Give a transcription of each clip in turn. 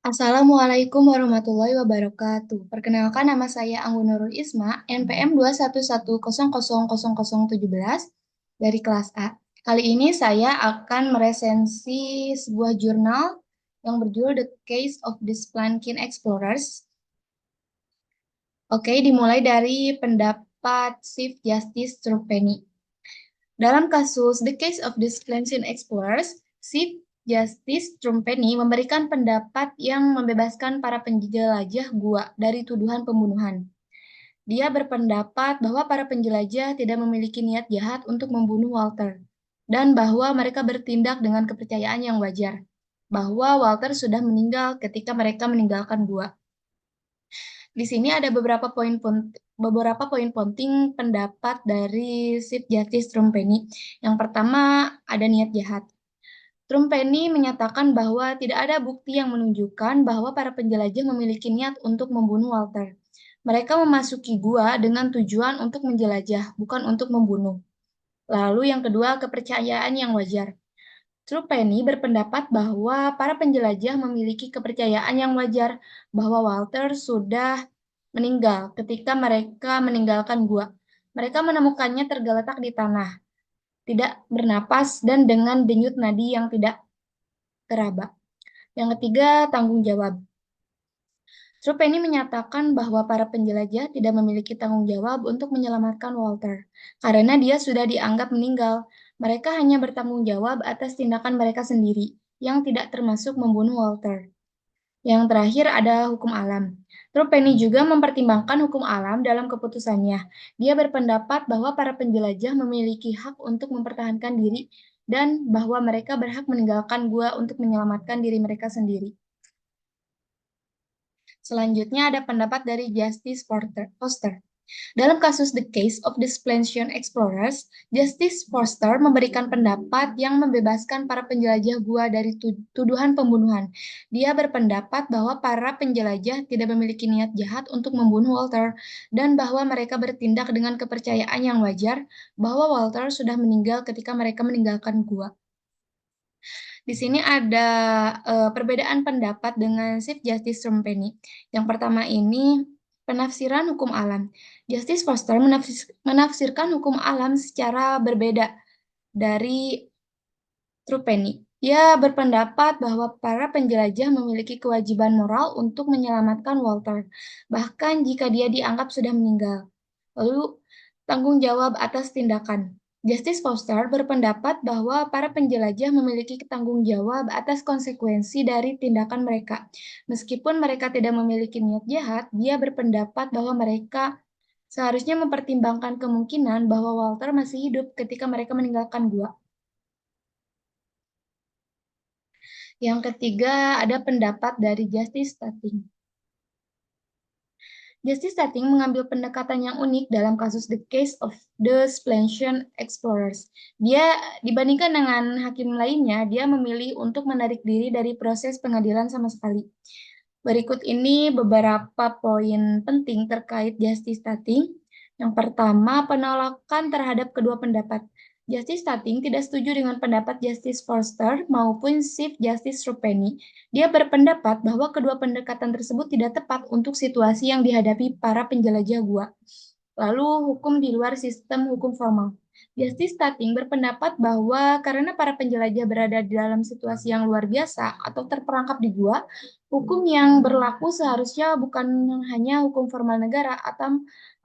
Assalamualaikum warahmatullahi wabarakatuh. Perkenalkan nama saya Anggun Nurul Isma, NPM 211000017 dari kelas A. Kali ini saya akan meresensi sebuah jurnal yang berjudul The Case of the Splankin Explorers. Oke, dimulai dari pendapat Chief Justice Trupeni. Dalam kasus The Case of the Splankin Explorers, Chief Justice Trumpeni memberikan pendapat yang membebaskan para penjelajah gua dari tuduhan pembunuhan. Dia berpendapat bahwa para penjelajah tidak memiliki niat jahat untuk membunuh Walter, dan bahwa mereka bertindak dengan kepercayaan yang wajar, bahwa Walter sudah meninggal ketika mereka meninggalkan gua. Di sini ada beberapa poin penting pendapat dari Chief Justice Trumpeni. Yang pertama, ada niat jahat. Trumpeni menyatakan bahwa tidak ada bukti yang menunjukkan bahwa para penjelajah memiliki niat untuk membunuh Walter. Mereka memasuki gua dengan tujuan untuk menjelajah, bukan untuk membunuh. Lalu yang kedua, kepercayaan yang wajar. Trumpeni berpendapat bahwa para penjelajah memiliki kepercayaan yang wajar bahwa Walter sudah meninggal ketika mereka meninggalkan gua. Mereka menemukannya tergeletak di tanah, tidak bernapas, dan dengan denyut nadi yang tidak teraba. Yang ketiga, tanggung jawab. Trupeni menyatakan bahwa para penjelajah tidak memiliki tanggung jawab untuk menyelamatkan Walter, karena dia sudah dianggap meninggal. Mereka hanya bertanggung jawab atas tindakan mereka sendiri, yang tidak termasuk membunuh Walter. Yang terakhir ada hukum alam. Trupeni juga mempertimbangkan hukum alam dalam keputusannya. Dia berpendapat bahwa para penjelajah memiliki hak untuk mempertahankan diri dan bahwa mereka berhak meninggalkan gua untuk menyelamatkan diri mereka sendiri. Selanjutnya ada pendapat dari Justice Foster. Dalam kasus The Case of the Splanchian Explorers, Justice Foster memberikan pendapat yang membebaskan para penjelajah gua dari tuduhan pembunuhan. Dia berpendapat bahwa para penjelajah tidak memiliki niat jahat untuk membunuh Walter dan bahwa mereka bertindak dengan kepercayaan yang wajar bahwa Walter sudah meninggal ketika mereka meninggalkan gua. Di sini ada perbedaan pendapat dengan Chief Justice Trumpeni. Yang pertama ini penafsiran hukum alam. Justice Foster menafsirkan hukum alam secara berbeda dari Trumpeni. Dia berpendapat bahwa para penjelajah memiliki kewajiban moral untuk menyelamatkan Walter, bahkan jika dia dianggap sudah meninggal. Lalu, tanggung jawab atas tindakan. Justice Foster berpendapat bahwa para penjelajah memiliki tanggung jawab atas konsekuensi dari tindakan mereka. Meskipun mereka tidak memiliki niat jahat, dia berpendapat bahwa mereka seharusnya mempertimbangkan kemungkinan bahwa Walter masih hidup ketika mereka meninggalkan gua. Yang ketiga, ada pendapat dari Justice Stating. Justice Stating mengambil pendekatan yang unik dalam kasus The Case of the Splanchian Explorers. Dia dibandingkan dengan hakim lainnya, dia memilih untuk menarik diri dari proses pengadilan sama sekali. Berikut ini beberapa poin penting terkait Justice Stating. Yang pertama, penolakan terhadap kedua pendapat. Justice Stating tidak setuju dengan pendapat Justice Forster maupun Chief Justice Rupeni. Dia berpendapat bahwa kedua pendekatan tersebut tidak tepat untuk situasi yang dihadapi para penjelajah gua. Lalu, hukum di luar sistem hukum formal. Justice Stating berpendapat bahwa karena para penjelajah berada di dalam situasi yang luar biasa atau terperangkap di gua, hukum yang berlaku seharusnya bukan hanya hukum formal negara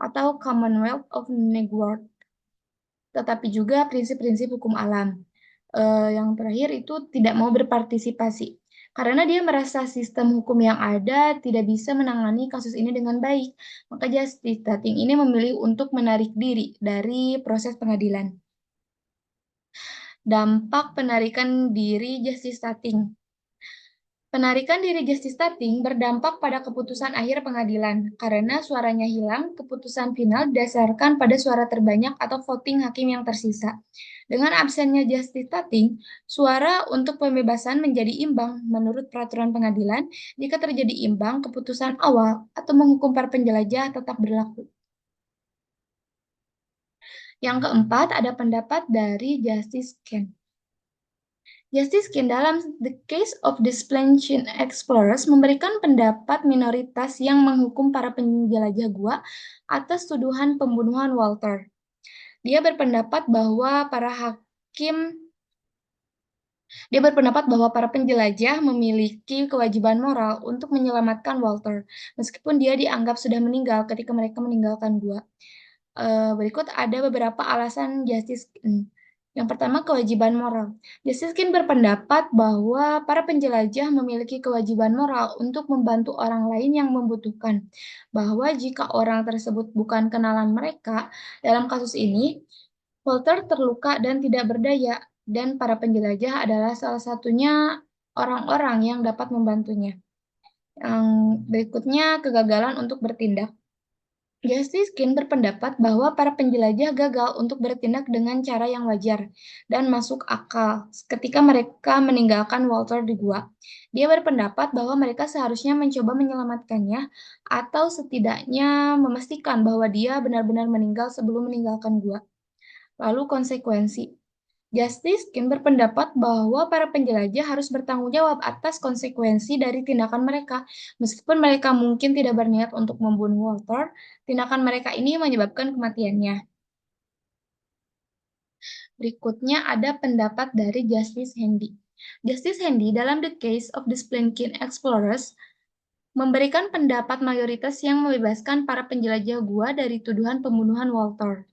atau Commonwealth of Negworld, tetapi juga prinsip-prinsip hukum alam. Yang terakhir itu tidak mau berpartisipasi. Karena dia merasa sistem hukum yang ada tidak bisa menangani kasus ini dengan baik, maka Justice Stating ini memilih untuk menarik diri dari proses pengadilan. Dampak penarikan diri Justice Stating. Penarikan diri Justice Stating berdampak pada keputusan akhir pengadilan. Karena suaranya hilang, keputusan final didasarkan pada suara terbanyak atau voting hakim yang tersisa. Dengan absennya Justice Stating, suara untuk pembebasan menjadi imbang menurut peraturan pengadilan. Jika terjadi imbang, keputusan awal atau menghukum para penjelajah tetap berlaku. Yang keempat, ada pendapat dari Justice Kent. Justice Skin dalam The Case of Displaced Explorers memberikan pendapat minoritas yang menghukum para penjelajah gua atas tuduhan pembunuhan Walter. Dia berpendapat bahwa para hakim Dia berpendapat bahwa para penjelajah memiliki kewajiban moral untuk menyelamatkan Walter, meskipun dia dianggap sudah meninggal ketika mereka meninggalkan gua. Berikut ada beberapa alasan Justice Skin. Yang pertama, kewajiban moral. Justice Skin berpendapat bahwa para penjelajah memiliki kewajiban moral untuk membantu orang lain yang membutuhkan. Bahwa jika orang tersebut bukan kenalan mereka, dalam kasus ini, Walter terluka dan tidak berdaya, dan para penjelajah adalah salah satunya orang-orang yang dapat membantunya. Yang berikutnya, kegagalan untuk bertindak. Justice Skin berpendapat bahwa para penjelajah gagal untuk bertindak dengan cara yang wajar dan masuk akal ketika mereka meninggalkan Walter di gua. Dia berpendapat bahwa mereka seharusnya mencoba menyelamatkannya atau setidaknya memastikan bahwa dia benar-benar meninggal sebelum meninggalkan gua. Lalu konsekuensi. Justice Skin berpendapat bahwa para penjelajah harus bertanggung jawab atas konsekuensi dari tindakan mereka. Meskipun mereka mungkin tidak berniat untuk membunuh Walter, tindakan mereka ini menyebabkan kematiannya. Berikutnya ada pendapat dari Justice Handy. Justice Handy dalam The Case of the Splankin Explorers memberikan pendapat mayoritas yang membebaskan para penjelajah gua dari tuduhan pembunuhan Walter.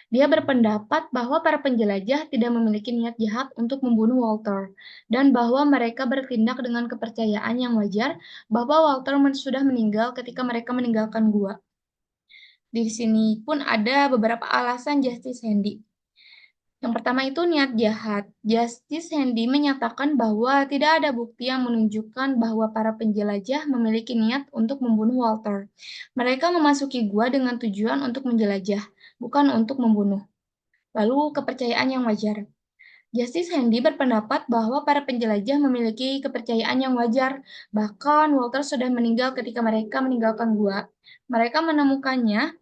Dia berpendapat bahwa para penjelajah tidak memiliki niat jahat untuk membunuh Walter, dan bahwa mereka bertindak dengan kepercayaan yang wajar bahwa Walter sudah meninggal ketika mereka meninggalkan gua. Di sini pun ada beberapa alasan Justice Handy. Yang pertama itu niat jahat. Justice Handy menyatakan bahwa tidak ada bukti yang menunjukkan bahwa para penjelajah memiliki niat untuk membunuh Walter. Mereka memasuki gua dengan tujuan untuk menjelajah, bukan untuk membunuh. Lalu, kepercayaan yang wajar. Justice Handy berpendapat bahwa para penjelajah memiliki kepercayaan yang wajar, bahkan Walter sudah meninggal ketika mereka meninggalkan gua. Mereka menemukannya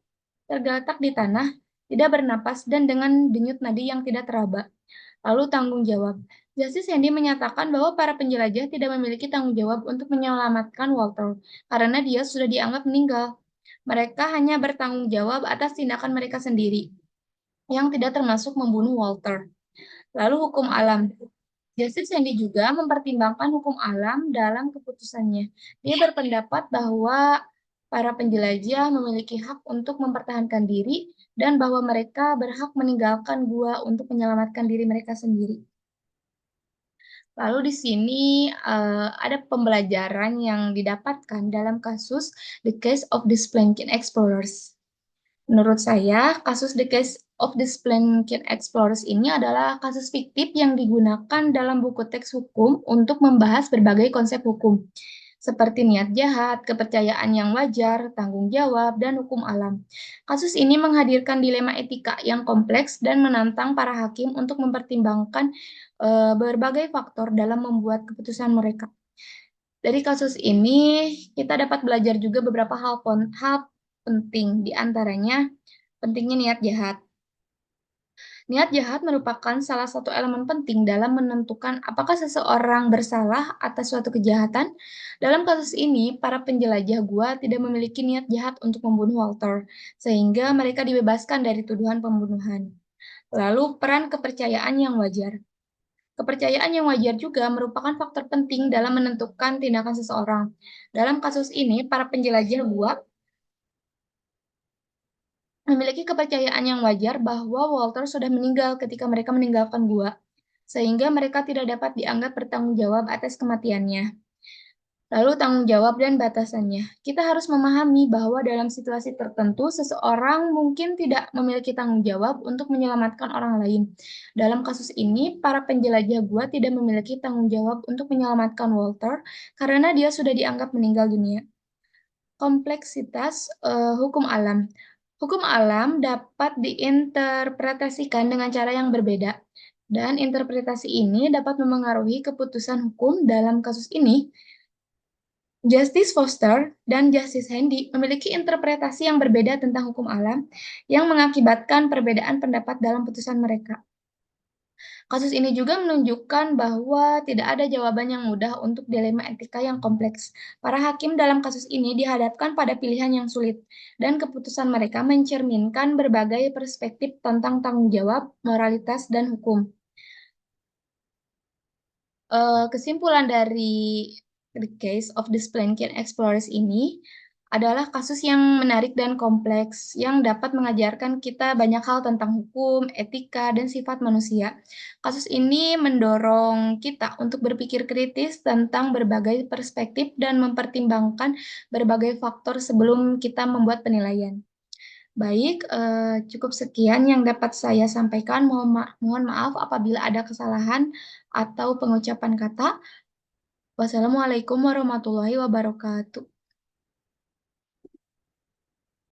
tergeletak di tanah, tidak bernapas, dan dengan denyut nadi yang tidak teraba. Lalu tanggung jawab. Justice Handy menyatakan bahwa para penjelajah tidak memiliki tanggung jawab untuk menyelamatkan Walter, karena dia sudah dianggap meninggal. Mereka hanya bertanggung jawab atas tindakan mereka sendiri, yang tidak termasuk membunuh Walter. Lalu hukum alam. Justice Sandy juga mempertimbangkan hukum alam dalam keputusannya. Dia berpendapat bahwa para penjelajah memiliki hak untuk mempertahankan diri dan bahwa mereka berhak meninggalkan gua untuk menyelamatkan diri mereka sendiri. Lalu di sini ada pembelajaran yang didapatkan dalam kasus The Case of the Splankin Explorers. Menurut saya, kasus The Case of the Splankin Explorers ini adalah kasus fiktif yang digunakan dalam buku teks hukum untuk membahas berbagai konsep hukum, seperti niat jahat, kepercayaan yang wajar, tanggung jawab, dan hukum alam. Kasus ini menghadirkan dilema etika yang kompleks dan menantang para hakim untuk mempertimbangkan berbagai faktor dalam membuat keputusan mereka. Dari kasus ini, kita dapat belajar juga beberapa hal penting, di antaranya pentingnya niat jahat. Niat jahat merupakan salah satu elemen penting dalam menentukan apakah seseorang bersalah atas suatu kejahatan. Dalam kasus ini, para penjelajah gua tidak memiliki niat jahat untuk membunuh Walter, sehingga mereka dibebaskan dari tuduhan pembunuhan. Lalu, peran kepercayaan yang wajar. Kepercayaan yang wajar juga merupakan faktor penting dalam menentukan tindakan seseorang. Dalam kasus ini, para penjelajah gua memiliki kepercayaan yang wajar bahwa Walter sudah meninggal ketika mereka meninggalkan gua, sehingga mereka tidak dapat dianggap bertanggung jawab atas kematiannya. Lalu tanggung jawab dan batasannya. Kita harus memahami bahwa dalam situasi tertentu, seseorang mungkin tidak memiliki tanggung jawab untuk menyelamatkan orang lain. Dalam kasus ini, para penjelajah gua tidak memiliki tanggung jawab untuk menyelamatkan Walter karena dia sudah dianggap meninggal dunia. Kompleksitas hukum alam. Hukum alam dapat diinterpretasikan dengan cara yang berbeda, dan interpretasi ini dapat memengaruhi keputusan hukum. Dalam kasus ini, Justice Foster dan Justice Handy memiliki interpretasi yang berbeda tentang hukum alam yang mengakibatkan perbedaan pendapat dalam putusan mereka. Kasus ini juga menunjukkan bahwa tidak ada jawaban yang mudah untuk dilema etika yang kompleks. Para hakim dalam kasus ini dihadapkan pada pilihan yang sulit, dan keputusan mereka mencerminkan berbagai perspektif tentang tanggung jawab, moralitas, dan hukum. Kesimpulan dari The Case of the Spelunky Explorers ini adalah kasus yang menarik dan kompleks yang dapat mengajarkan kita banyak hal tentang hukum, etika, dan sifat manusia. Kasus ini mendorong kita untuk berpikir kritis tentang berbagai perspektif dan mempertimbangkan berbagai faktor sebelum kita membuat penilaian. Baik, cukup sekian yang dapat saya sampaikan. Mohon maaf apabila ada kesalahan atau pengucapan kata. Wassalamualaikum warahmatullahi wabarakatuh.